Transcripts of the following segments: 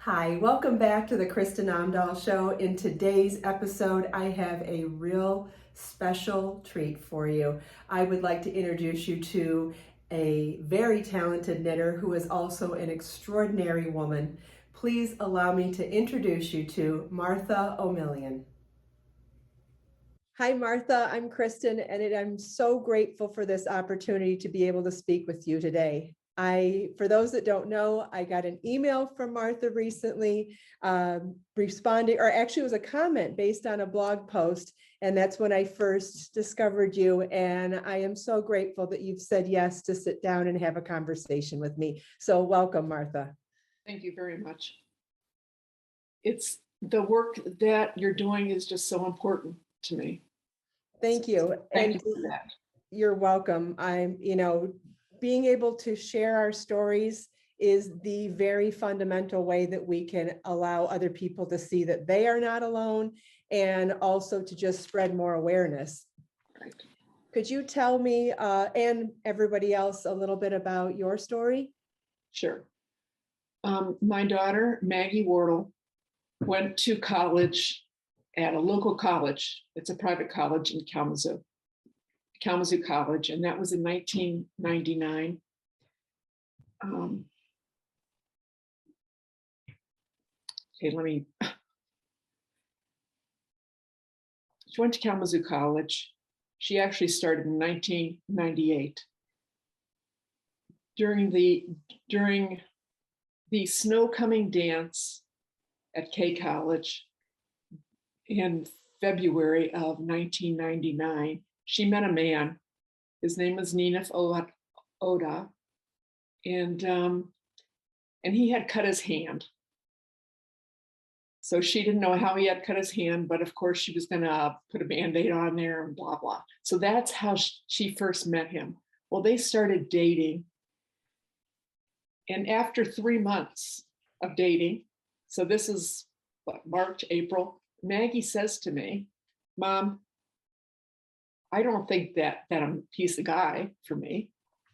Hi, welcome back to the Kristin Omdahl Show. In today's episode, I have a real special treat for you. I would like to introduce you to a very talented knitter who is also an extraordinary woman. Please allow me to introduce you to Martha Omilian. Hi, Martha. I'm Kristin, and I'm so grateful for this opportunity to be able to speak with you today. For those that don't know, I got an email from Martha recently responding, or actually it was a comment based on a blog post, and that's when I first discovered you. And I am so grateful that you've said yes to sit down and have a conversation with me. So welcome, Martha. Thank you very much. It's the work that you're doing is just so important to me. Thank you. Thank you for that. You're welcome. Being able to share our stories is the very fundamental way that we can allow other people to see that they are not alone, and also to just spread more awareness. Right. Could you tell me and everybody else a little bit about your story? Sure. My daughter, Maggie Wardle, went to college at a local college. It's a private college in Kalamazoo College, and that was in 1999. She went to Kalamazoo College. She actually started in 1998. During the snow coming dance at K College in February of 1999, she met a man. His name was Ninef Oda, and he had cut his hand. So she didn't know how he had cut his hand, but of course she was going to put a Band-Aid on there and blah, blah. So that's how she first met him. Well, they started dating. And after 3 months of dating, so this is March, April, Maggie says to me, "Mom, I don't think that he's the guy for me."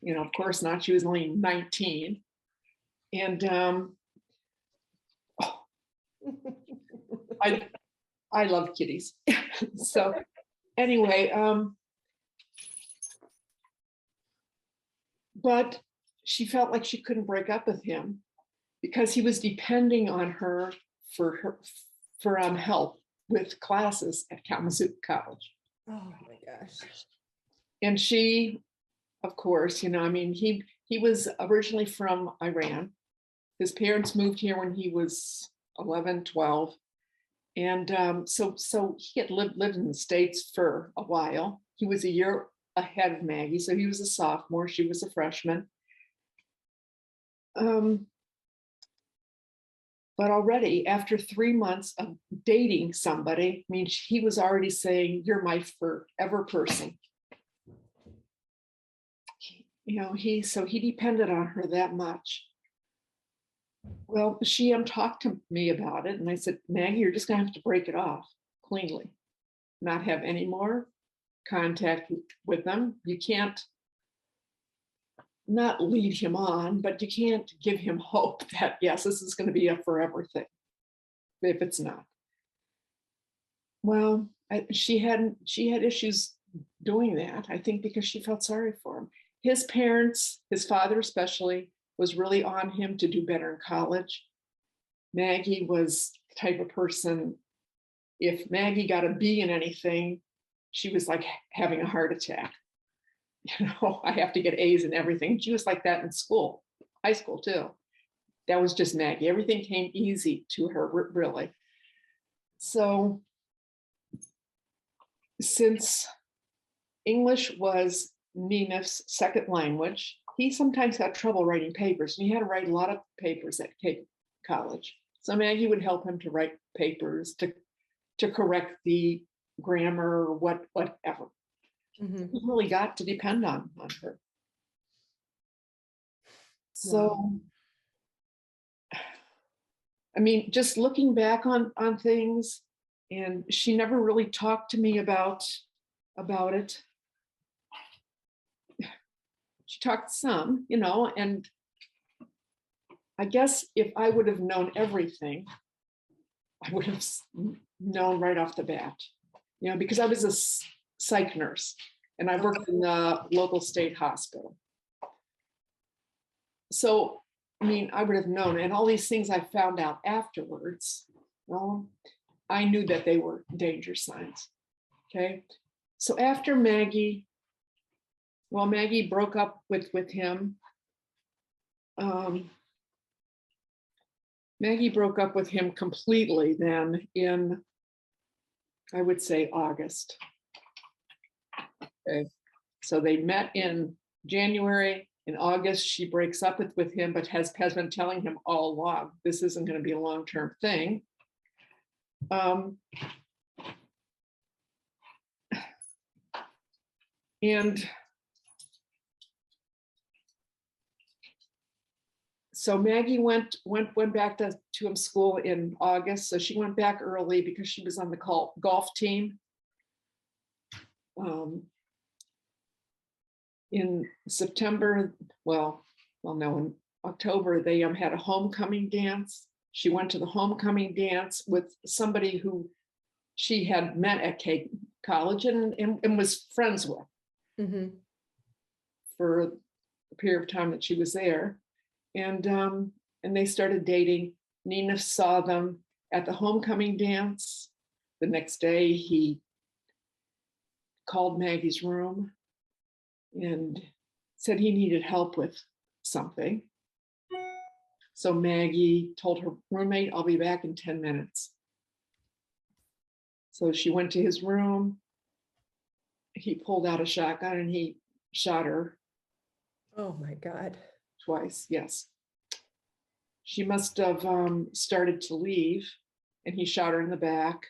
Of course not. She was only 19. And I love kitties. So anyway, but she felt like she couldn't break up with him because he was depending on her for help with classes at Kalamazoo College. Oh my gosh. And she, of course, he was originally from Iran. His parents moved here when he was 11, 12. And so he had lived in the States for a while. He was a year ahead of Maggie. So he was a sophomore. She was a freshman. But already after 3 months of dating somebody, he was already saying, "You're my forever person." So he depended on her that much. Well, she talked to me about it, and I said, "Maggie, you're just going to have to break it off cleanly, not have any more contact with them. You can't not lead him on, but you can't give him hope that, yes, this is going to be a forever thing, if it's not." Well, she had issues doing that, I think, because she felt sorry for him. His parents, his father especially, was really on him to do better in college. Maggie was the type of person, if Maggie got a B in anything, she was like having a heart attack. I have to get A's in everything. She was like that in school, high school too. That was just Maggie. Everything came easy to her, really. So since English was Ninef's second language, he sometimes had trouble writing papers. And he had to write a lot of papers at college. So Maggie would help him to write papers, to correct the grammar or whatever. Mm-hmm. He really got to depend on her. So, just looking back on things, and she never really talked to me about it. She talked some, and I guess if I would have known everything, I would have known right off the bat, because I was a psych nurse and I worked in the local state hospital. So, I would have known, and all these things I found out afterwards, well, I knew that they were danger signs. Okay. So after Maggie broke up with him. Maggie broke up with him completely then in, I would say, August. Okay. So they met in January. In August, she breaks up with him, but has been telling him all along, this isn't going to be a long-term thing. And so Maggie went back to him school in August. So she went back early because she was on the golf team. In September, in October, they had a homecoming dance. She went to the homecoming dance with somebody who she had met at college and was friends with for a period of time that she was there. And they started dating. Nina saw them at the homecoming dance. The next day, he called Maggie's room and said he needed help with something. So Maggie told her roommate, I'll be back in 10 minutes. So she went to his room. He pulled out a shotgun and he shot her. Oh my God. Twice, yes. She must have started to leave and he shot her in the back.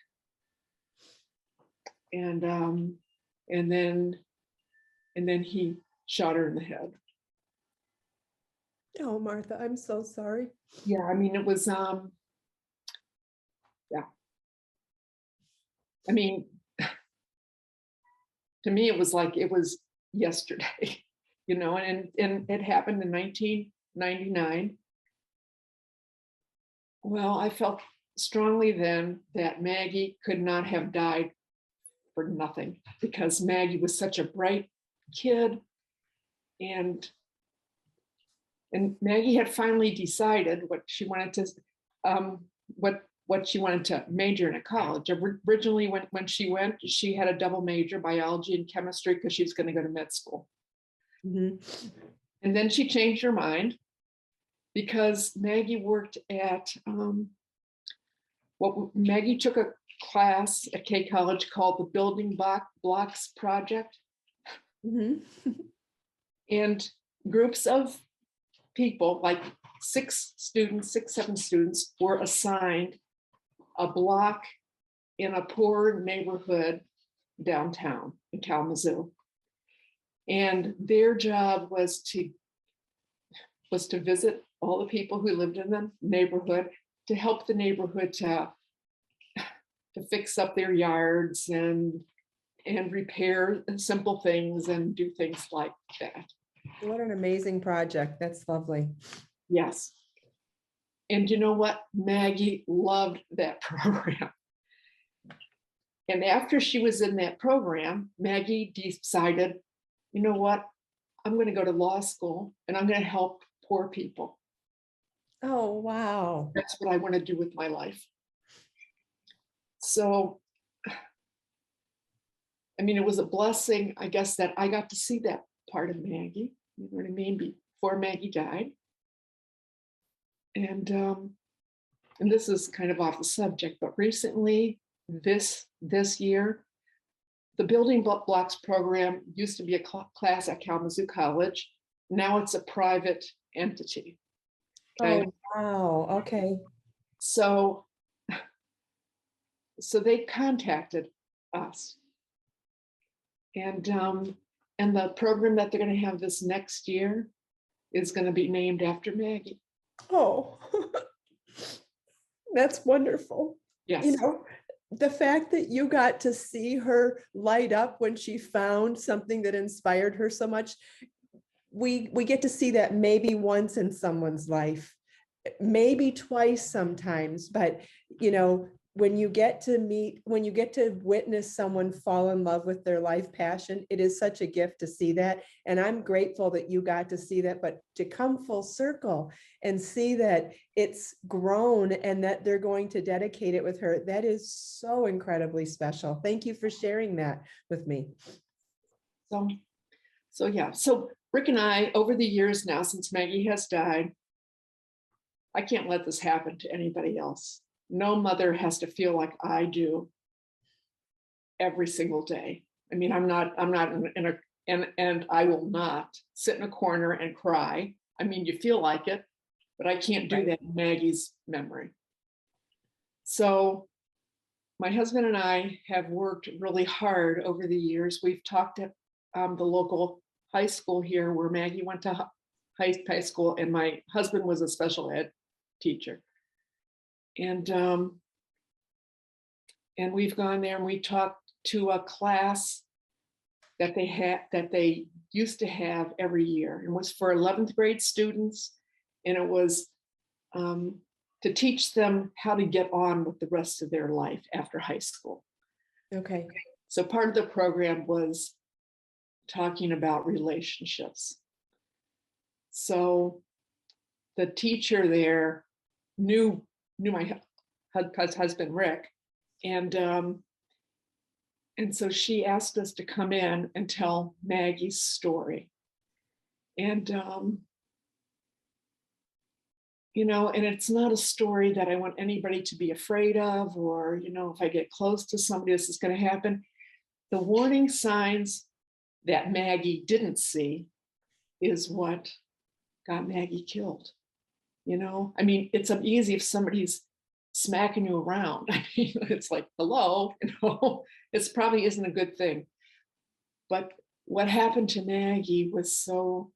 And then he shot her in the head. Oh, Martha, I'm so sorry. Yeah, it was, yeah. To me, it was like it was yesterday, and it happened in 1999. Well, I felt strongly then that Maggie could not have died for nothing because Maggie was such a bright kid, and Maggie had finally decided what she wanted to what she wanted to major in at college. Originally, when she went, she had a double major, biology and chemistry, because she was going to go to med school. And then she changed her mind because Maggie worked at Maggie took a class at K College called the Building Blocks Project. And groups of people, like 7 students, were assigned a block in a poor neighborhood downtown in Kalamazoo. And their job was to visit all the people who lived in the neighborhood, to help the neighborhood to fix up their yards and repair simple things and do things like that. What an amazing project. That's lovely. Yes. And you know what? Maggie loved that program. And after she was in that program, Maggie decided, you know what? I'm going to go to law school and I'm going to help poor people. Oh, wow. That's what I want to do with my life. So, it was a blessing, I guess, that I got to see that part of Maggie, you know what I mean, before Maggie died. And this is kind of off the subject, but recently, this year, the Building Blocks program used to be a class at Kalamazoo College. Now it's a private entity. Okay? Oh, wow. Okay. So they contacted us. And the program that they're going to have this next year is going to be named after Maggie. Oh, that's wonderful. Yes. The fact that you got to see her light up when she found something that inspired her so much, we get to see that maybe once in someone's life. maybe twice sometimes, but you know, when you get to witness someone fall in love with their life passion, it is such a gift to see that. And I'm grateful that you got to see that, but to come full circle and see that it's grown and that they're going to dedicate it with her, that is so incredibly special. Thank you for sharing that with me. So yeah, so Rick and I, over the years now, since Maggie has died, I can't let this happen to anybody else. No mother has to feel like I do every single day. I mean, I'm not in a, and I will not sit in a corner and cry. I mean, you feel like it, but I can't do that in Maggie's memory. So my husband and I have worked really hard over the years. We've talked at the local high school here where Maggie went to high school, and my husband was a special ed teacher. And we've gone there and we talked to a class that they used to have every year. It was for 11th grade students, and it was to teach them how to get on with the rest of their life after high school. Okay. So part of the program was talking about relationships. So the teacher there knew my husband Rick, and so she asked us to come in and tell Maggie's story. And you know, and it's not a story that I want anybody to be afraid of, or, you know, if I get close to somebody, this is going to happen. The warning signs that Maggie didn't see is what got Maggie killed. You know, I mean, it's easy if somebody's smacking you around. I mean, it's like, hello, you know, it's probably isn't a good thing. But what happened to Maggie was so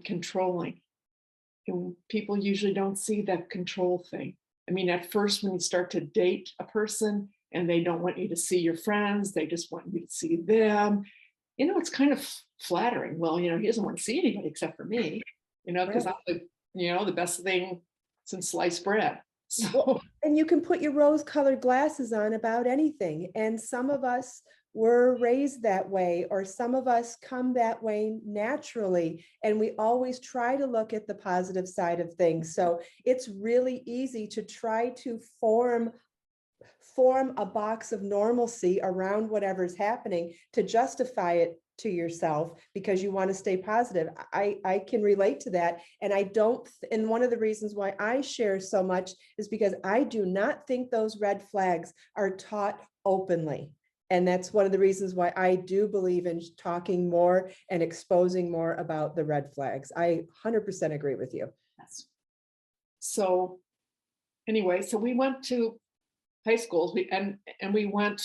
controlling. And people usually don't see that control thing. I mean, at first, when you start to date a person and they don't want you to see your friends, they just want you to see them, you know, it's kind of flattering. Well, you know, he doesn't want to see anybody except for me, you know, because I'm the, you know, the best thing since sliced bread. So. Well, and you can put your rose-colored glasses on about anything. And some of us were raised that way, or some of us come that way naturally. And we always try to look at the positive side of things. So it's really easy to try to form a box of normalcy around whatever's happening to justify it to yourself because you want to stay positive. I can relate to that. And and one of the reasons why I share so much is because I do not think those red flags are taught openly. And that's one of the reasons why I do believe in talking more and exposing more about the red flags. I 100% agree with you. Yes. So anyway, so we went to high schools, and we went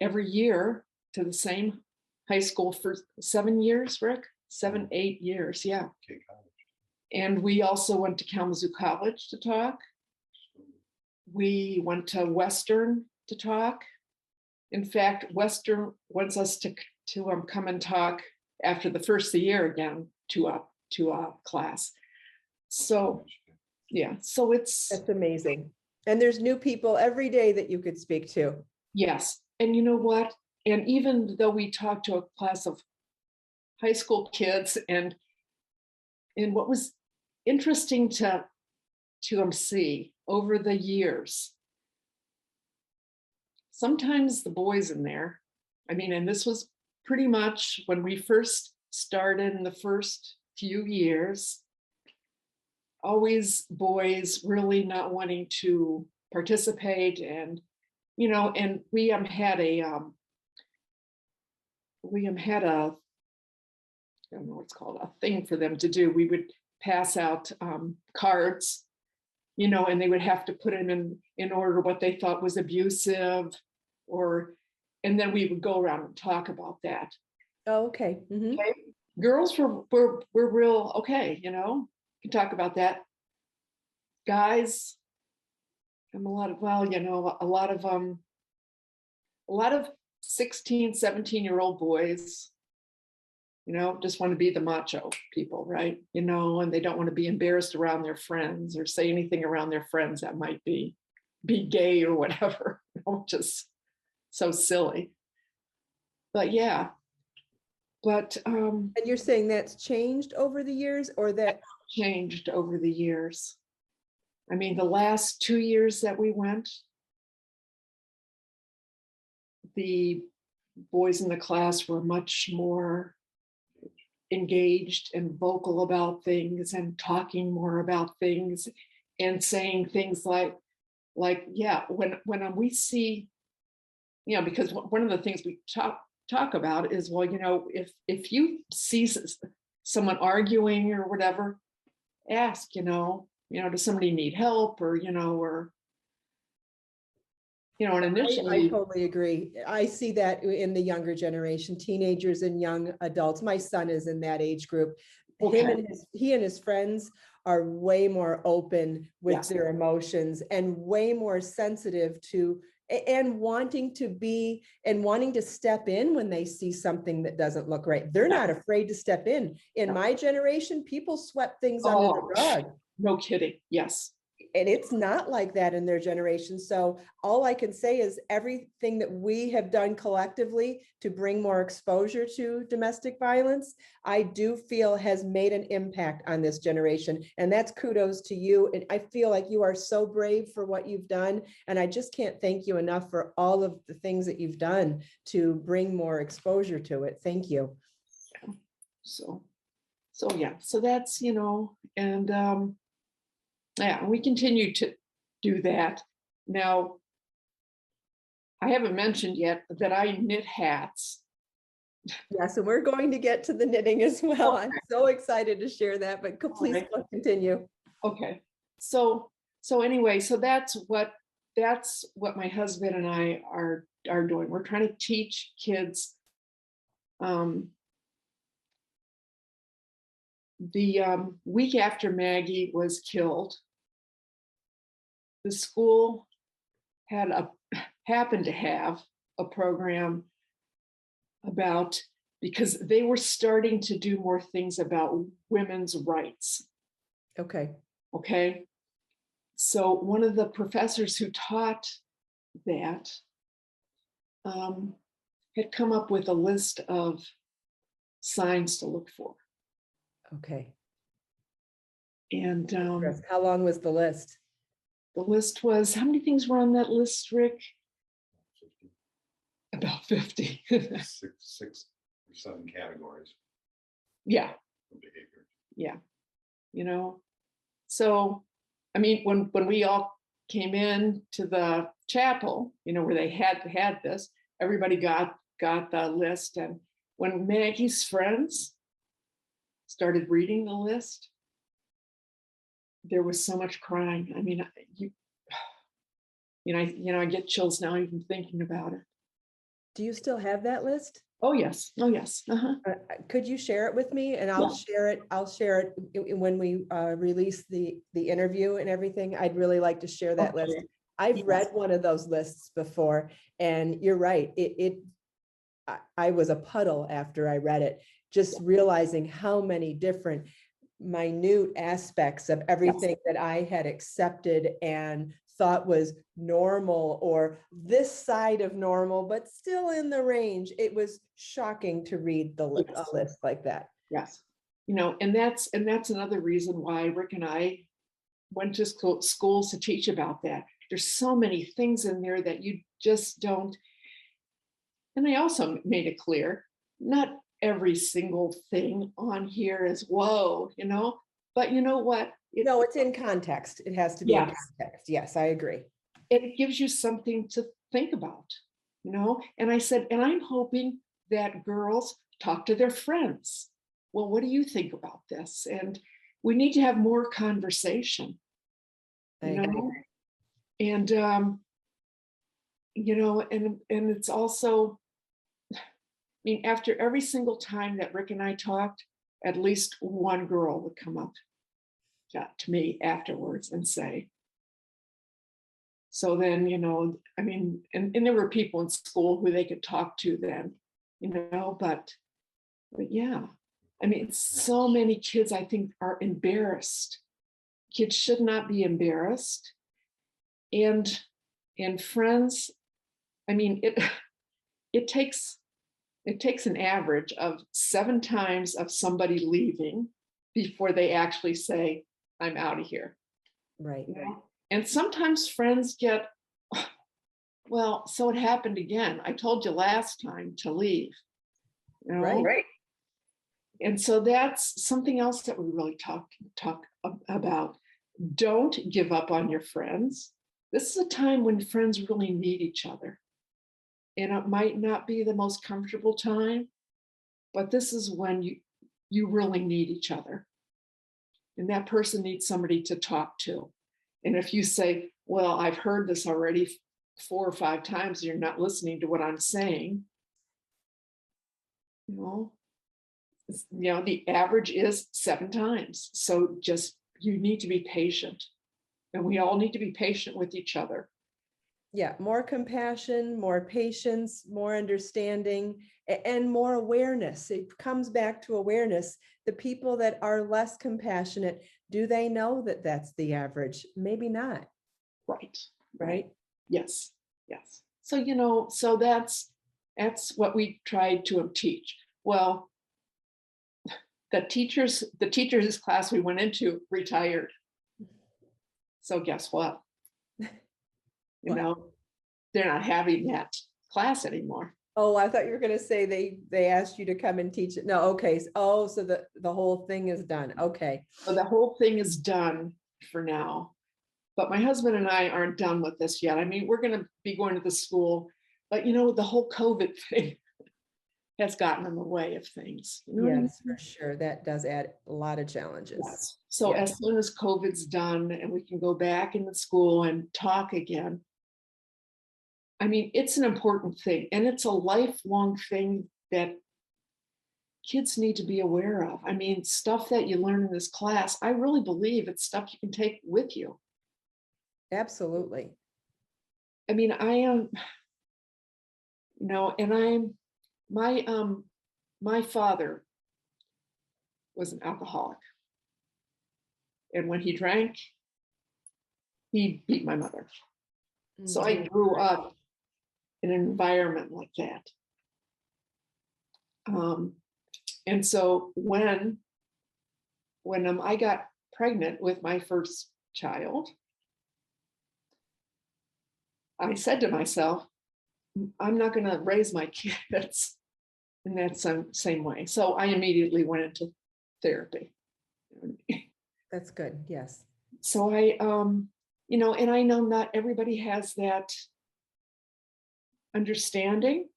every year to the same high school for 7 years, Rick, 7, 8 years. Yeah. Okay, and we also went to Kalamazoo College to talk. We went to Western to talk. In fact, Western wants us to come and talk after the first of the year again to a class. So yeah, so that's amazing. And there's new people every day that you could speak to. Yes. And you know what? And even though we talked to a class of high school kids, and what was interesting to see over the years, sometimes the boys in there, I mean, and this was pretty much when we first started in the first few years, always boys really not wanting to participate. And, you know, and William had a, I don't know what's called, a thing for them to do. We would pass out cards, you know, and they would have to put them in order what they thought was abusive, and then we would go around and talk about that. Oh, okay. Mm-hmm. Okay. Girls were real okay, you know, you can talk about that. Guys, I'm a lot of 16, 17-year-old boys just want to be the macho people, right? And they don't want to be embarrassed around their friends or say anything around their friends that might be gay or whatever, just so silly. But yeah, And you're saying that's changed over the years, or that changed over the years. I mean, the last 2 years that we went, the boys in the class were much more engaged and vocal about things and talking more about things and saying things like yeah, when we see, because one of the things we talk about is, well, if you see someone arguing or whatever, ask, does somebody need help, or and I initially, totally agree. I see that in the younger generation, teenagers and young adults. My son is in that age group. okay. He and his friends are way more open with Yes. their emotions and way more sensitive to and wanting to step in when they see something that doesn't look right. They're not afraid to step in. In my generation, people swept things under the rug. No kidding. Yes. And it's not like that in their generation. So all I can say is everything that we have done collectively to bring more exposure to domestic violence, I do feel has made an impact on this generation. And that's kudos to you. And I feel like you are so brave for what you've done. And I just can't thank you enough for all of the things that you've done to bring more exposure to it. Thank you. Yeah. So yeah, so that's, and yeah, we continue to do that. Now, I haven't mentioned yet that I knit hats. Yes, and we're going to get to the knitting as well. Okay. I'm so excited to share that, but please continue. Okay. So anyway, so that's what my husband and I are doing. We're trying to teach kids the week after Maggie was killed, the school happened to have a program about, because they were starting to do more things about women's rights. Okay. So one of the professors who taught that had come up with a list of signs to look for. Okay. And how long was the list? the list was, how many things were on that list, Rick? 50. About 50. six or seven categories. Yeah. Of behavior. Yeah. So, I mean, when we all came in to the chapel, where they had this, everybody got the list. And when Maggie's friends started reading the list, there was so much crying. I mean, I get chills now even thinking about it. Do you still have that list? Oh yes. Uh-huh. Could you share it with me? And I'll share it when we release the interview and everything. I'd really like to share that list. I've read one of those lists before, and you're right. I was a puddle after I read it, just realizing how many different minute aspects of everything that I had accepted and thought was normal, or this side of normal, but still in the range. It was shocking to read a list like that. Yes. And that's another reason why Rick and I went to schools to teach about that. There's so many things in there that you just don't. And I also made it clear, not every single thing on here is whoa, but you know what? No, it's in context. It has to be in context. Yes, I agree. It gives you something to think about, And I said, and I'm hoping that girls talk to their friends. Well, what do you think about this? And we need to have more conversation, And and it's also, I mean, after every single time that Rick and I talked, at least one girl would come up to me afterwards and say. So then, I mean, and there were people in school who they could talk to then, but yeah, I mean, so many kids, I think, are embarrassed. Kids should not be embarrassed. And friends, I mean, it takes an average of 7 times of somebody leaving before they actually say, I'm out of here. Right. You know? And sometimes friends get, well, so it happened again. I told you last time to leave. You know? Right. And so that's something else that we really talk about. Don't give up on your friends. This is a time when friends really need each other. And it might not be the most comfortable time, but this is when you really need each other. And that person needs somebody to talk to. And if you say, well, I've heard this already 4 or 5 times, you're not listening to what I'm saying, you know, the average is 7 times. So just, you need to be patient. And we all need to be patient with each other. Yeah, more compassion, more patience, more understanding, and more awareness. It comes back to awareness. The people that are less compassionate, do they know that that's the average? Maybe not. Right. Right. Yes. Yes. So, you know, so that's what we tried to teach. Well, the teachers class we went into retired. So guess what? You know, they're not having that class anymore. Oh, I thought you were going to say they asked you to come and teach it. No, okay. Oh, so the whole thing is done. Okay. So the whole thing is done for now. But my husband and I aren't done with this yet. I mean, we're going to be going to the school, but you know, the whole COVID thing has gotten in the way of things. You know what I mean? Yes, for sure. That does add a lot of challenges. Yes. So Yeah. as soon as COVID's done and we can go back in the school and talk again, I mean, it's an important thing, and it's a lifelong thing that kids need to be aware of. I mean, stuff that you learn in this class, I really believe it's stuff you can take with you. Absolutely. I mean, I am, you know, and my father was an alcoholic. And when he drank, he beat my mother. So I grew up in an environment like that. And so when I got pregnant with my first child, I said to myself, I'm not going to raise my kids in that same way. So I immediately went into therapy. That's good. Yes. So I, you know, and I know not everybody has that understanding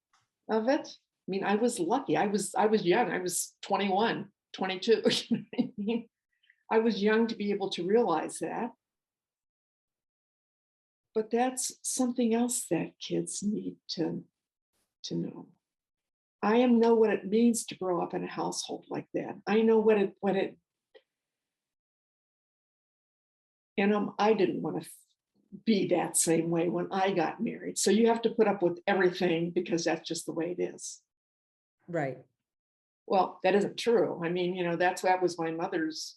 of it. I mean, I was lucky. I was young. I was 21, 22. You know what I mean? I was young to be able to realize that. But that's something else that kids need to know. I know what it means to grow up in a household like that. I know what it, and I didn't want to be that same way when I got married. So you have to put up with everything because that's just the way it is. Right. Well, that isn't true. I mean, you know, that was my mother's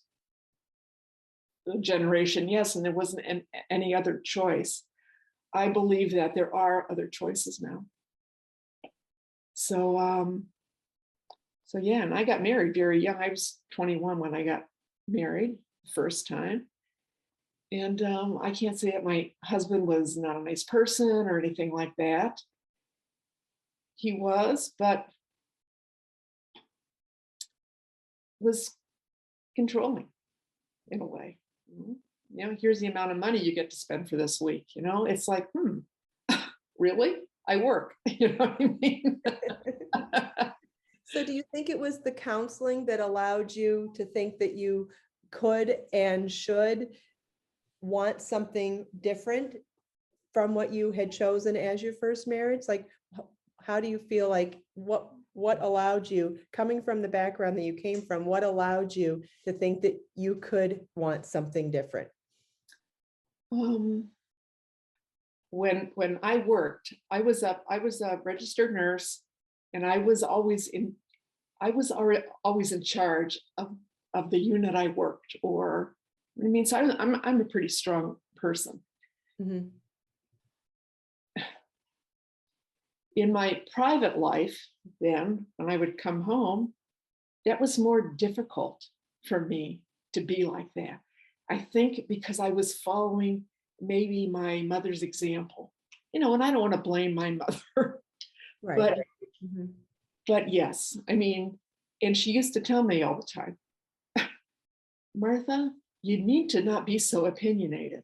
generation. Yes, and there wasn't any other choice. I believe that there are other choices now. So, so yeah, and I got married very young. I was 21 when I got married the first time. And I can't say that my husband was not a nice person or anything like that. He was, but was controlling in a way. You know, here's the amount of money you get to spend for this week. You know, it's like, really? I work. You know what I mean? So do you think it was the counseling that allowed you to think that you could and should want something different from what you had chosen as your first marriage? Like, how do you feel like what allowed you, coming from the background that you came from, what allowed you to think that you could want something different? When I worked, I was a registered nurse, and I was always I was always in charge of the unit I worked, or I mean, so I'm a pretty strong person. Mhm. In my private life, then when I would come home, that was more difficult for me to be like that. I think because I was following maybe my mother's example, and I don't want to blame my mother, Right. but Mhm. but yes, I mean, and she used to tell me all the time, Martha, you need to not be so opinionated.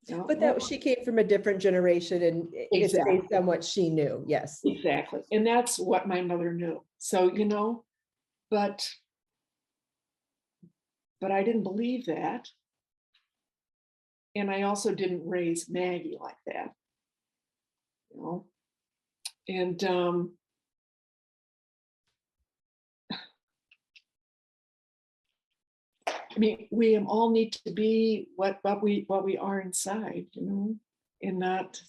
But that she came from a different generation, and it's Exactly. based on what she knew. Yes. Exactly. And that's what my mother knew. So, but I didn't believe that. And I also didn't raise Maggie like that. And I mean, we all need to be what we are inside, and not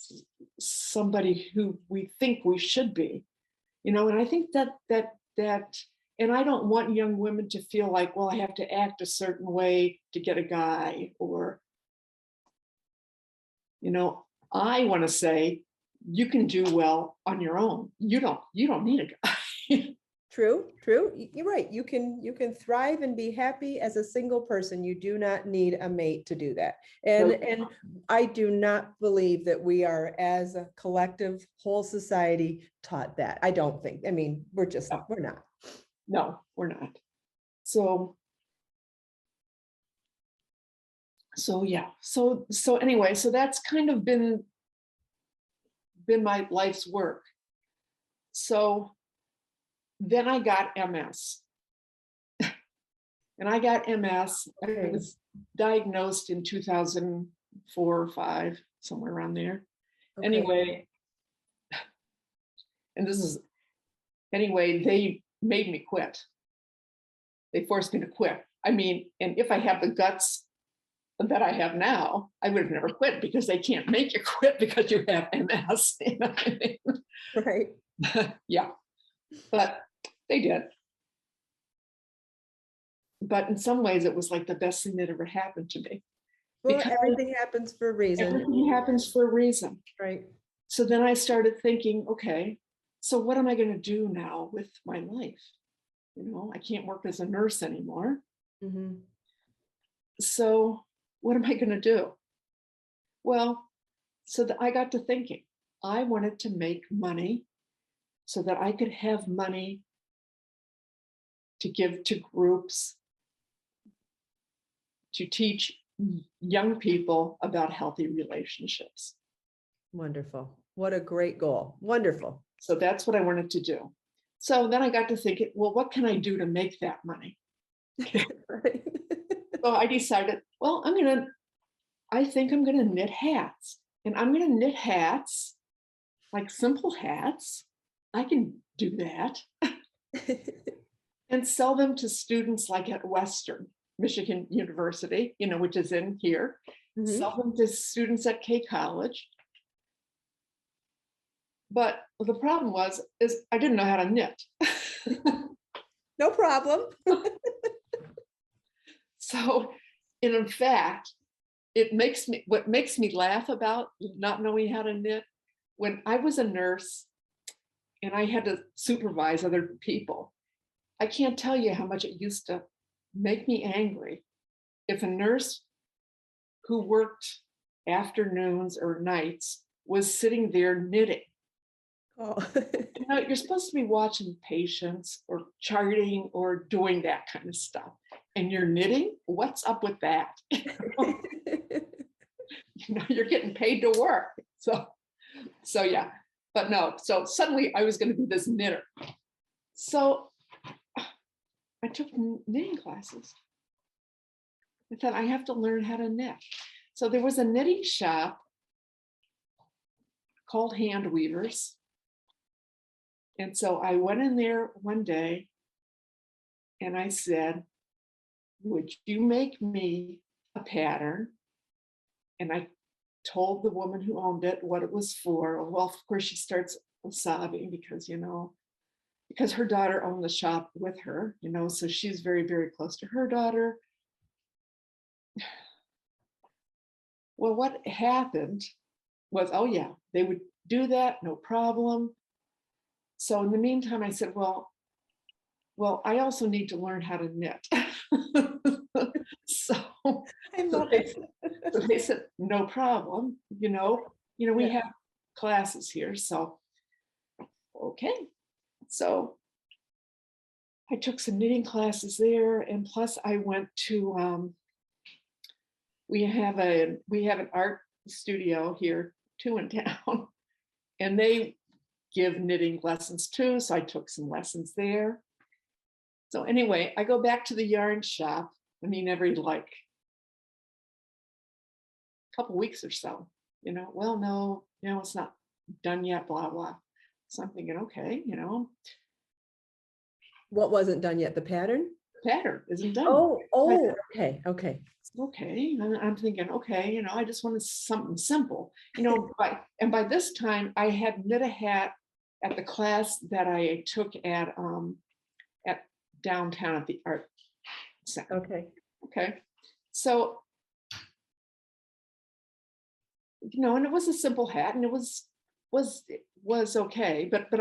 somebody who we think we should be, and I think that and I don't want young women to feel like, well, I have to act a certain way to get a guy, or I want to say you can do well on your own. You don't need a guy. True. You're right. You can thrive and be happy as a single person. You do not need a mate to do that. And I do not believe that we are, as a collective whole society, taught that. I don't think. I mean, we're not. No, we're not. So yeah. So anyway, so that's kind of been my life's work. So then I got MS. And I got MS. I was diagnosed in 2004 or 5, somewhere around there. Okay. Anyway, they made me quit. They forced me to quit. I mean, and if I have the guts that I have now, I would have never quit, because they can't make you quit because you have MS. You know what I mean? Right. Yeah, but they did. But in some ways, it was like the best thing that ever happened to me. Well, Because everything happens for a reason. everything happens for a reason. Right. So then I started thinking, okay, so what am I going to do now with my life? I can't work as a nurse anymore. Mm-hmm. So what am I going to do? Well, so that I got to thinking, I wanted to make money so that I could have money to give to groups, to teach young people about healthy relationships. Wonderful. What a great goal. Wonderful. So that's what I wanted to do. So then I got to thinking, well, what can I do to make that money? Right. So I decided, well, I think I'm going to knit hats. And I'm going to knit hats, like simple hats. I can do that. And sell them to students, like at Western Michigan University, which is in here. Mhm. Sell them to students at K College. But the problem is I didn't know how to knit. No problem. So, in fact, what makes me laugh about not knowing how to knit, when I was a nurse and I had to supervise other people, I can't tell you how much it used to make me angry if a nurse who worked afternoons or nights was sitting there knitting. Oh. You're supposed to be watching patients or charting or doing that kind of stuff. And you're knitting? What's up with that? You're getting paid to work. So yeah, but no. So suddenly I was going to be this knitter. So I took knitting classes. I thought I have to learn how to knit. So there was a knitting shop called Hand Weavers. And so I went in there one day and I said, would you make me a pattern? And I told the woman who owned it what it was for. Well, of course, she starts sobbing because, because her daughter owned the shop with her, so she's very, very close to her daughter. Well, what happened was, oh yeah, they would do that, no problem. So in the meantime, I said, well, I also need to learn how to knit. So, I love they, it. so they said, no problem, we Yeah. have classes here. So, okay. So I took some knitting classes there, and plus I went to we have an art studio here too in town, and they give knitting lessons too. So I took some lessons there. So anyway, I go back to the yarn shop. I mean, every like couple weeks or so, well, no, it's not done yet, blah, blah. So I'm thinking, okay, What wasn't done yet? The pattern? pattern isn't done. Oh, okay. Okay. And I'm thinking, okay, I just wanted something simple, by this time I had knit a hat at the class that I took at downtown at the art center. Okay. Okay. So, and it was a simple hat, and it was okay, but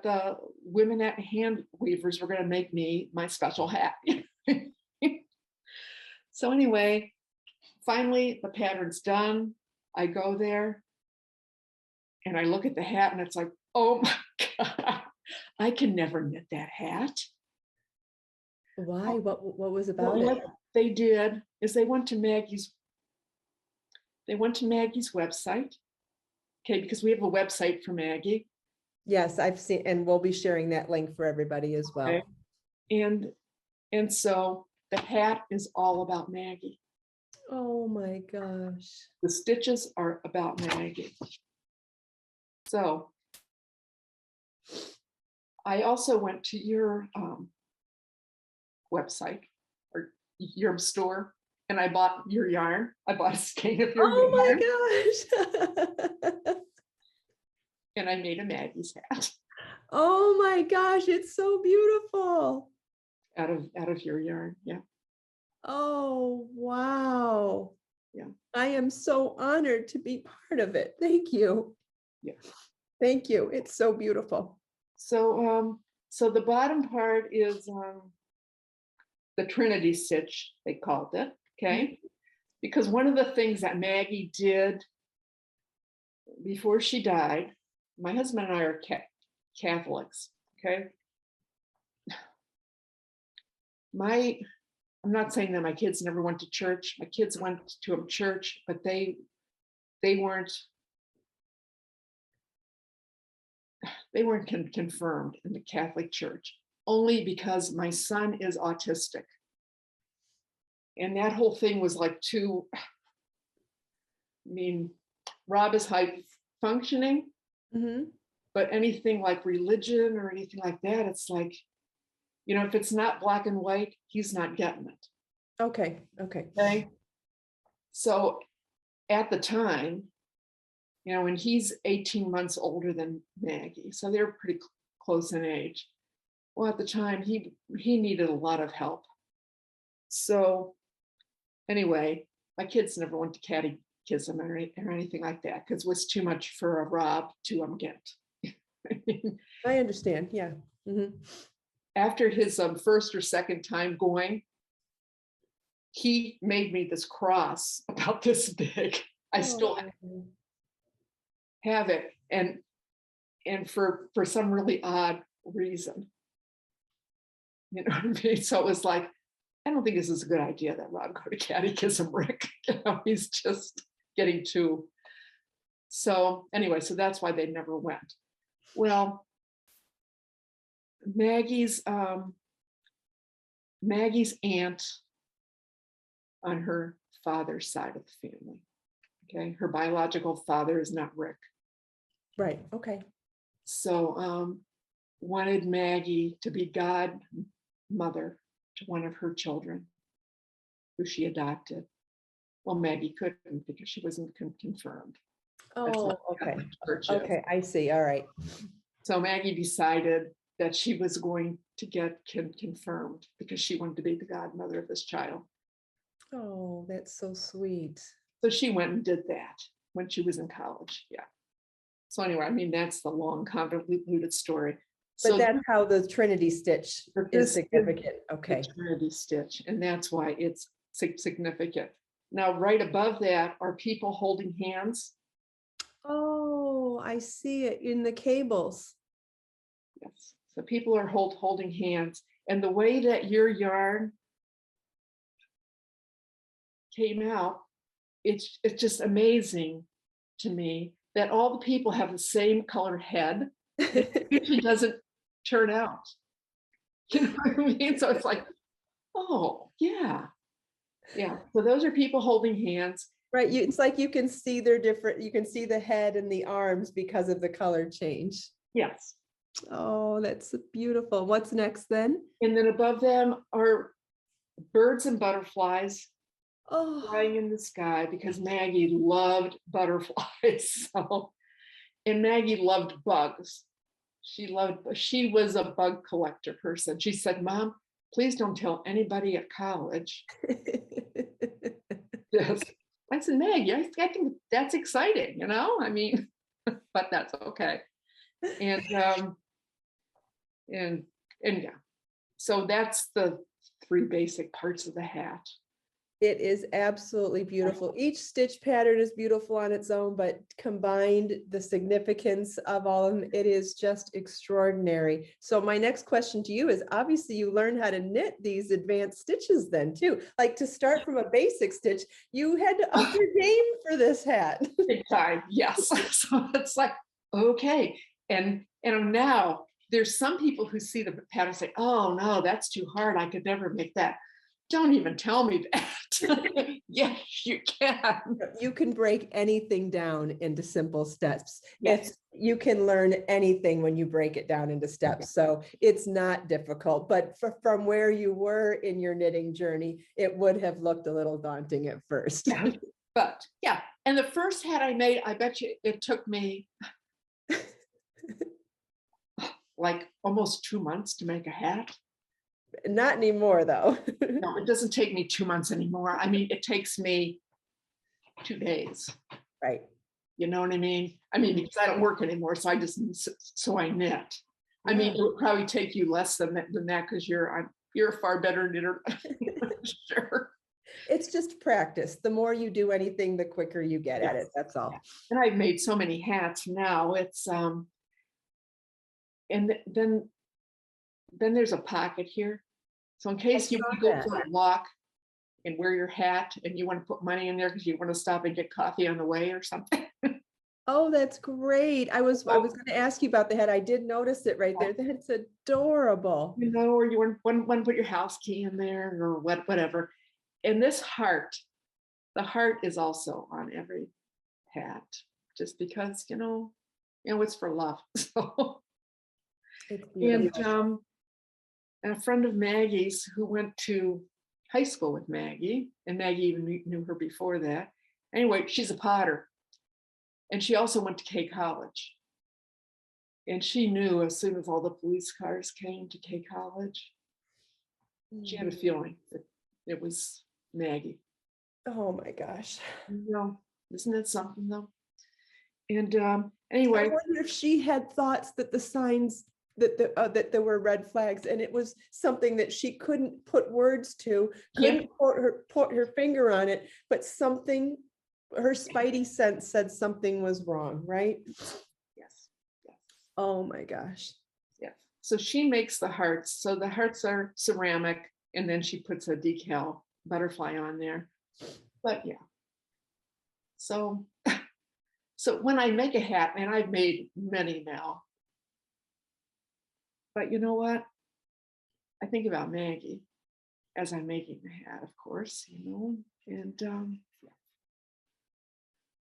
the women at Hand Weavers were going to make me my special hat. So anyway, finally the pattern's done. I go there and I look at the hat, and it's like, oh my God, I can never knit that hat. Why? What was about What it? they did is they went to Maggie's website. Okay, because we have a website for Maggie. Yes, I've seen, and we'll be sharing that link for everybody as well. Okay. And so the hat is all about Maggie. Oh my gosh. The stitches are about Maggie. So I also went to your website or your store, and I bought your yarn. I bought a skein of your yarn. Oh my gosh. And I made a Maggie's hat Oh my gosh, it's so beautiful. out of your yarn. Yeah. Oh, wow. Yeah. I am so honored to be part of it. Thank you. Yeah. Thank you. It's so beautiful. So so the bottom part is the Trinity stitch, they called it. Okay. Because one of the things that Maggie did before she died, my husband and I are Catholics. Okay. I'm not saying that my kids never went to church. My kids went to a church, but they weren't confirmed in the Catholic Church, only because my son is autistic. And that whole thing was like Rob is high functioning, but anything like religion or anything like that, it's like, if it's not black and white, he's not getting it. Okay. Okay. So at the time, and he's 18 months older than Maggie, so they're pretty close in age. Well, at the time, he needed a lot of help. So anyway, my kids never went to catechism or anything like that, because it was too much for a Rob to get. I understand. Yeah. After his first or second time going, he made me this cross about this big. I still have it, and for some really odd reason, you know what I mean? So it was like, I don't think this is a good idea that Rob go to catechism, Rick. He's just getting too. So anyway, so that's why they never went. Well, Maggie's aunt on her father's side of the family. Okay, her biological father is not Rick. Right. Okay. So wanted Maggie to be godmother to one of her children who she adopted. Well, Maggie couldn't because she wasn't confirmed. Oh, okay. Okay, I see. All right. So Maggie decided that she was going to get confirmed because she wanted to be the godmother of this child. Oh, that's so sweet. So she went and did that when she was in college. Yeah. So anyway, I mean, that's the long, convoluted story. But So that's how the Trinity stitch but is this is significant. the Okay. Trinity stitch, and that's why it's significant. Now, right above that are people holding hands. Oh, I see it in the cables. Yes. So people are holding hands. And the way that your yarn came out, it's just amazing to me that all the people have the same color head. It usually doesn't turn out. You know what I mean? So it's like, oh, yeah. Yeah. So those are people holding hands. Right. It's like you can see they're different. You can see the head and the arms because of the color change. Yes. Oh, that's beautiful. What's next then? And then above them are birds and butterflies Oh, flying in the sky because Maggie loved butterflies. So, and Maggie loved bugs. She was a bug collector person. She said, Mom, please don't tell anybody at college. Yes. I said, Maggie, I think that's exciting, you know? I mean, but that's okay. And yeah. So that's the 3 basic parts of the hat. it is absolutely beautiful. Each stitch pattern is beautiful on its own, but combined, the significance of all of them, it is just extraordinary. So my next question to you is, obviously you learned how to knit these advanced stitches then too. Like, to start from a basic stitch, you had to up your game for this hat. Big time, yes. So it's like, okay. And now there's some people who see the pattern and say, oh no, that's too hard. I could never make that. Don't even tell me that. Yes, you can. You can break anything down into simple steps. Yes. You can learn anything when you break it down into steps. So it's not difficult, but from where you were in your knitting journey, it would have looked a little daunting at first. Yeah. But yeah, and the first hat I made, I bet you it took me like almost 2 months to make a hat. Not anymore though. No, it doesn't take me 2 months anymore. I mean, it takes me 2 days. Right. You know what I mean? I mean, because I don't work anymore, so so I knit. I mean, it would probably take you less than that because you're a far better knitter. Sure. It's just practice. The more you do anything, the quicker you get at it. That's all. And I've made so many hats now. It's and then there's a pocket here. So in case you want to go for a walk and wear your hat and you want to put money in there because you want to stop and get coffee on the way or something. Oh, that's great. I was going to ask you about the hat. I did notice it right there. That's adorable. You know, or you want to put your house key in there or whatever. And this heart, the heart is also on every hat, just because, you know, it's for love. So, and a friend of Maggie's who went to high school with Maggie, and Maggie even knew her before that. Anyway, she's a potter. And she also went to K College. And she knew as soon as all the police cars came to K College, she had a feeling that it was Maggie. Oh my gosh. You know, isn't that something though? And anyway. I wonder if she had thoughts that the signs that there were red flags, and it was something that she couldn't put words to, couldn't put her finger on it, but something, her spidey sense said something was wrong, right? Yes. Yes. Oh my gosh. Yes. So she makes the hearts. So the hearts are ceramic, and then she puts a decal butterfly on there. But yeah. So when I make a hat, and I've made many now, but you know what? I think about Maggie as I'm making the hat, of course, you know, and yeah.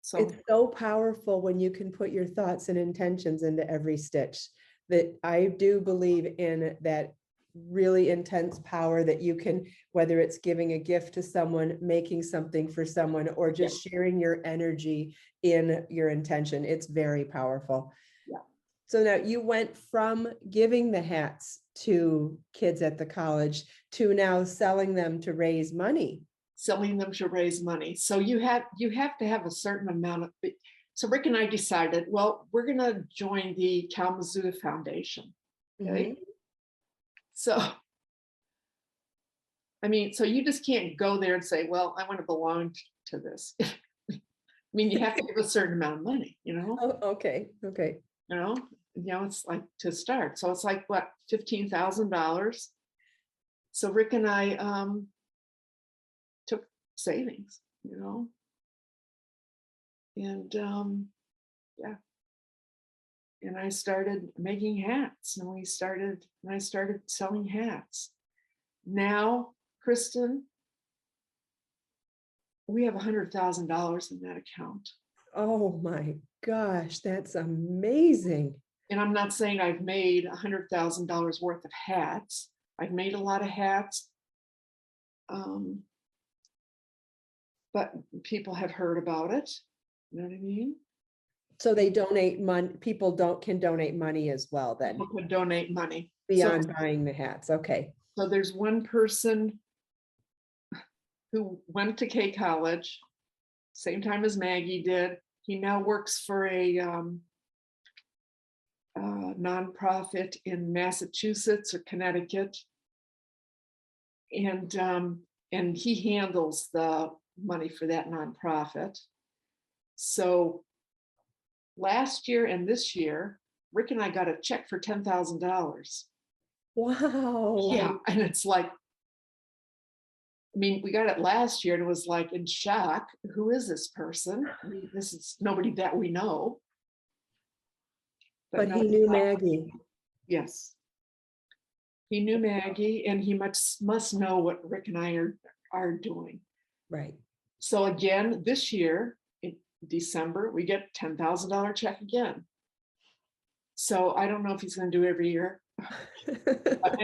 So it's so powerful when you can put your thoughts and intentions into every stitch. That I do believe in that really intense power that you can, whether it's giving a gift to someone, making something for someone, or just sharing your energy in your intention. It's very powerful. Yeah. So now you went from giving the hats to kids at the college to now selling them to raise money. Selling them to raise money. So you have to have a certain amount of, so Rick and I decided, well, we're going to join the Kalamazoo Foundation. Okay. So, I mean, so you just can't go there and say, well, I want to belong to this. I mean, you have to give a certain amount of money, you know? Oh, okay. It's like to start. So it's like what, $15,000. So Rick and I took savings, and and I started making hats, and I started selling hats. Now, Kristin, we have $100,000 in that account. Oh my gosh, that's amazing. And I'm not saying I've made $100,000 worth of hats. I've made a lot of hats. But people have heard about it. You know what I mean? So they donate money. People can donate money as well then. People could donate money. Beyond buying the hats. Okay. So there's one person who went to K College, same time as Maggie did. He now works for a nonprofit in Massachusetts or Connecticut. And he handles the money for that nonprofit. So last year and this year, Rick and I got a check for $10,000. Wow. Yeah, and it's like, I mean, we got it last year and it was like in shock. Who is this person? I mean, this is nobody that we know. But he knew Maggie. Yes. He knew Maggie, and he must know what Rick and I are doing. Right. So again, this year, in December, we get $10,000 check again. So I don't know if he's going to do it every year. But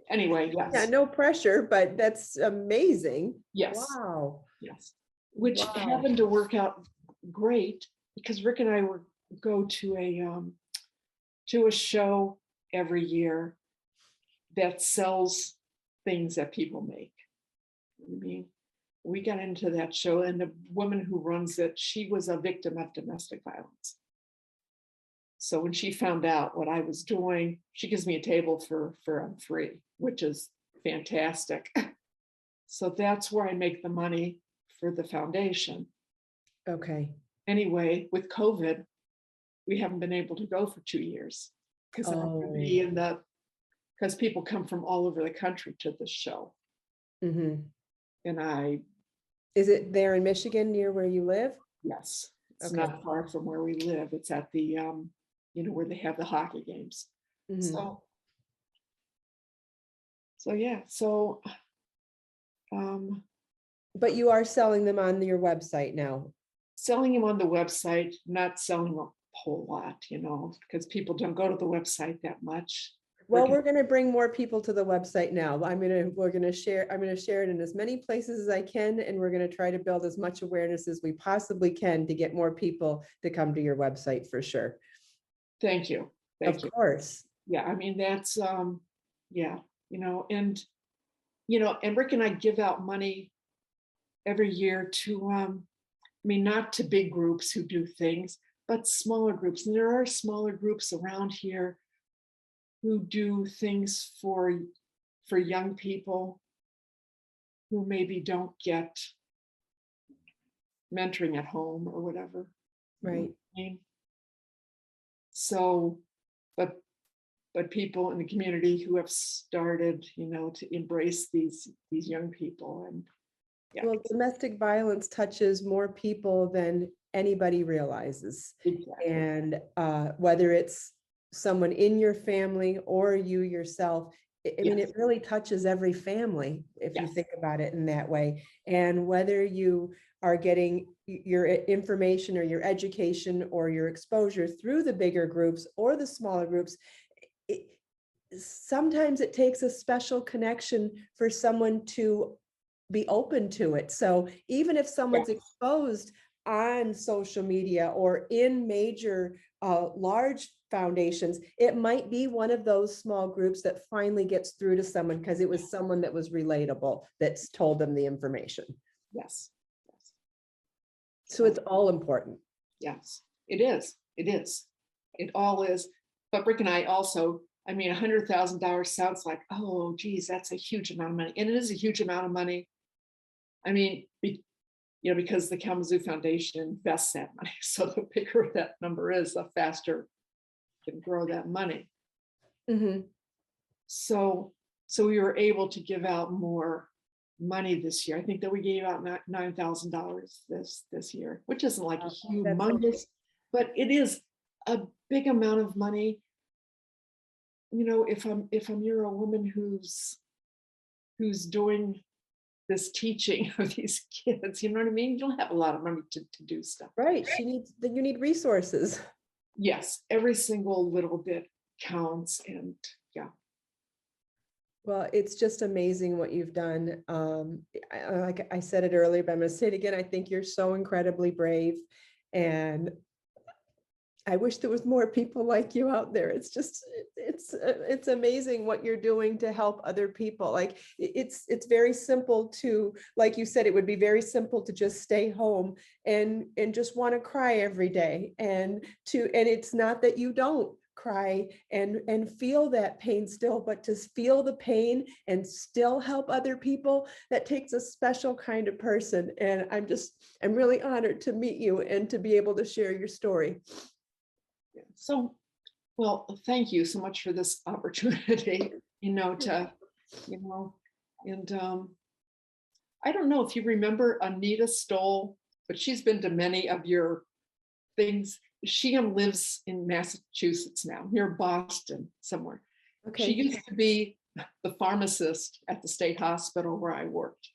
anyway, yes. Yeah, no pressure, but that's amazing. Yes. Wow. Yes. Which happened to work out great because Rick and I go to a show every year that sells things that people make. I mean, we got into that show, and the woman who runs it, she was a victim of domestic violence. So when she found out what I was doing, she gives me a table for free, which is fantastic. So that's where I make the money for the foundation. Okay. Anyway, with COVID, we haven't been able to go for 2 years because because people come from all over the country to this show. Mm-hmm. And is it there in Michigan near where you live? Yes, it's not far from where we live. It's at the where they have the hockey games. Mm-hmm. But you are selling them on your website now. Selling them on the website, not selling a whole lot, because people don't go to the website that much. Well, we're going to bring more people to the website now. I'm going to share it in as many places as I can, and we're going to try to build as much awareness as we possibly can to get more people to come to your website for sure. Thank you. Of course. Yeah, I mean, that's and Rick and I give out money every year to not to big groups who do things, but smaller groups. And there are smaller groups around here who do things for young people who maybe don't get mentoring at home or whatever. Right. So, but people in the community who have started, to embrace these young people. And yeah. Well, domestic violence touches more people than anybody realizes. Exactly. And whether it's someone in your family or you yourself, I mean, it really touches every family if you think about it in that way. And whether you are getting your information or your education or your exposure through the bigger groups or the smaller groups, sometimes it takes a special connection for someone to be open to it. So even if someone's exposed on social media or in major large foundations, it might be one of those small groups that finally gets through to someone because it was someone that was relatable that's told them the information. Yes. Yes. So it's all important. Yes, it is. It is. It all is. But Rick and I also, I mean, $100,000 sounds like, oh, geez, that's a huge amount of money. And it is a huge amount of money. I mean, because the Kalamazoo Foundation invests that money. So the bigger that number is, the faster it can grow that money. Mm-hmm. So we were able to give out more money this year. I think that we gave out $9,000 this year, which isn't like a humongous, but it is a big amount of money. If you're a woman who's doing this teaching of these kids, you know what I mean? You don't have a lot of money to do stuff. Right. You need resources. Yes, every single little bit counts. And yeah. Well, it's just amazing what you've done. Like I said it earlier, but I'm going to say it again. I think you're so incredibly brave, and I wish there was more people like you out there. It's amazing what you're doing to help other people. Like it's very simple to, like you said, it would be very simple to just stay home and just want to cry every day, and it's not that you don't cry and feel that pain still, but to feel the pain and still help other people, that takes a special kind of person. And I'm really honored to meet you and to be able to share your story. So, well, thank you so much for this opportunity, and I don't know if you remember Anita Stoll, but she's been to many of your things. She lives in Massachusetts now, near Boston somewhere. Okay. She used to be the pharmacist at the state hospital where I worked.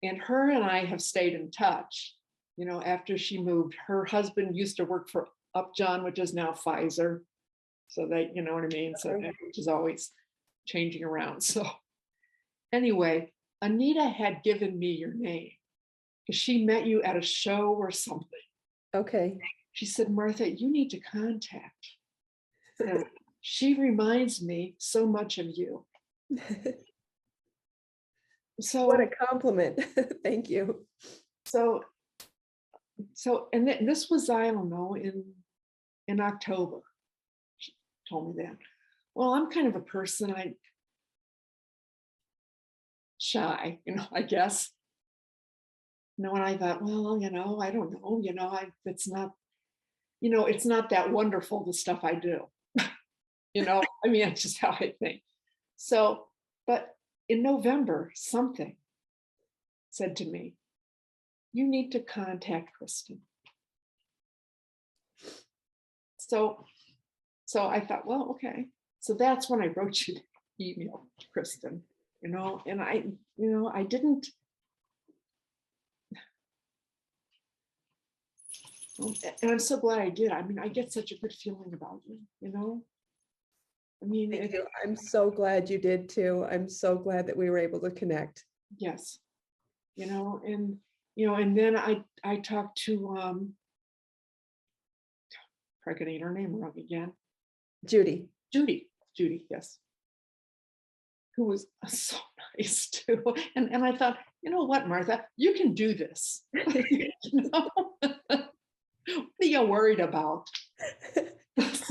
And her and I have stayed in touch, after she moved. Her husband used to work for Upjohn, which is now Pfizer. So that, you know what I mean? So that, which is always changing around. So anyway, Anita had given me your name because she met you at a show or something. Okay. She said, Martha, you need to contact her. She reminds me so much of you. So what a compliment. Thank you. So and this was, I don't know, in October. She told me that. Well, I'm kind of a person, shy, I guess. And I thought, well, I don't know, it's not, it's not that wonderful, the stuff I do. I mean, it's just how I think. So, but in November, something said to me, you need to contact Kristin. So I thought, well, okay. So that's when I wrote you the email, Kristin, and I didn't. And I'm so glad I did. I mean, I get such a good feeling about you, I mean, I'm so glad you did too. I'm so glad that we were able to connect. Yes. And then I talked to, probably gonna get her name wrong again. Judy, yes. Who was so nice too. And I thought, you know what, Martha, you can do this. What are you worried about?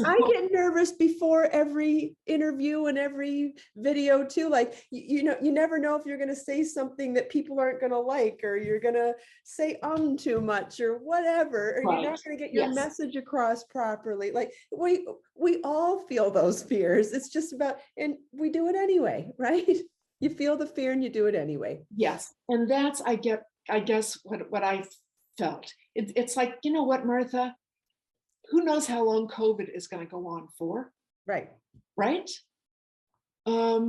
I get nervous before every interview and every video too. Like, you never know if you're going to say something that people aren't going to like, or you're going to say too much or whatever, or Right. you're not going to get your message across properly. Like we all feel those fears. It's just about, and we do it anyway, right? You feel the fear and you do it anyway. Yes. And that's, I guess what I felt. It's like, you know what, Martha? Who knows how long COVID is going to go on for? Right. I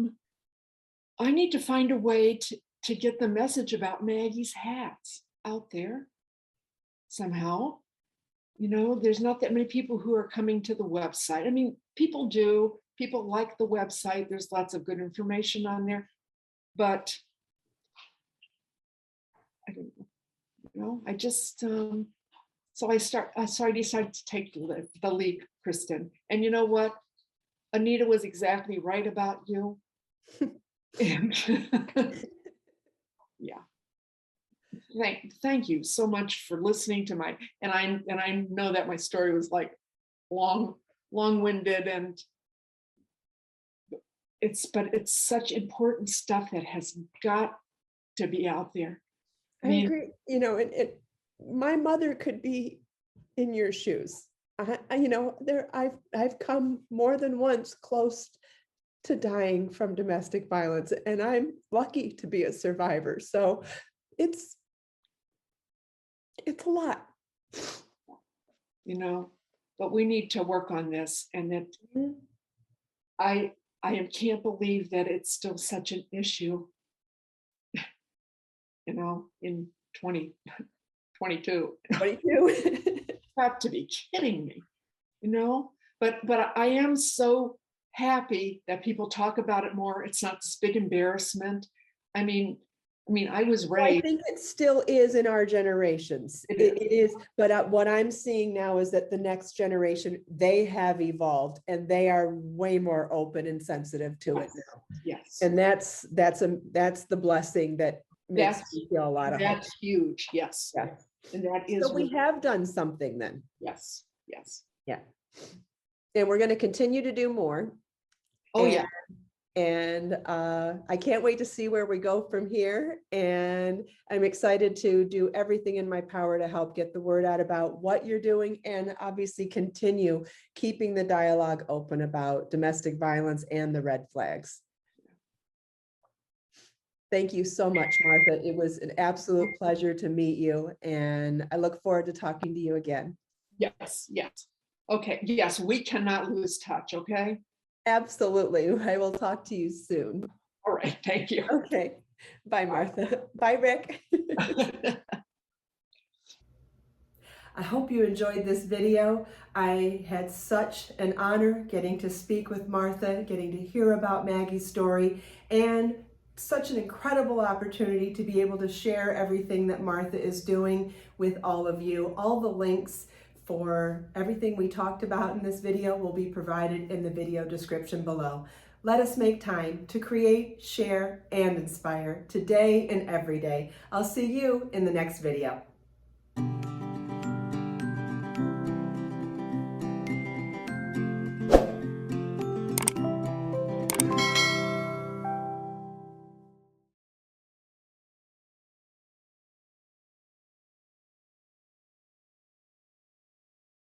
need to find a way to get the message about Maggie's hats out there somehow. There's not that many people who are coming to the website. I mean, people do. People like the website. There's lots of good information on there. But I don't know. I just, So I decided to take the leap, Kristin. And you know what? Anita was exactly right about you. And yeah. Thank you so much for listening to and I know that my story was like long-winded, and but it's such important stuff that has got to be out there. I agree. You know, my mother could be in your shoes. You know, I've come more than once close to dying from domestic violence, and I'm lucky to be a survivor. So it's a lot. You know, but we need to work on this, and that I can't believe that it's still such an issue, you know, in 2022. 22. Got to be kidding me, you know? But I am so happy that people talk about it more. It's not this big embarrassment. I mean, I was I raised. think it still is in our generations. It is, but what I'm seeing now is that the next generation, they have evolved and they are way more open and sensitive to it now. Yes. And that's the blessing that makes me feel a lot of hope. That's huge. Yes. Yeah. And that is. So we have done something then. Yes. Yes. Yeah. And we're going to continue to do more. Oh, yeah. And I can't wait to see where we go from here. And I'm excited to do everything in my power to help get the word out about what you're doing, and obviously continue keeping the dialogue open about domestic violence and the red flags. Thank you so much, Martha. It was an absolute pleasure to meet you, and I look forward to talking to you again. Yes. Yes. Okay. Yes. We cannot lose touch. Okay. Absolutely. I will talk to you soon. All right. Thank you. Okay. Bye, Martha. Bye, Rick. I hope you enjoyed this video. I had such an honor getting to speak with Martha, getting to hear about Maggie's story, and such an incredible opportunity to be able to share everything that Martha is doing with all of you. All the links for everything we talked about in this video will be provided in the video description below. Let us make time to create, share, and inspire today and every day. I'll see you in the next video.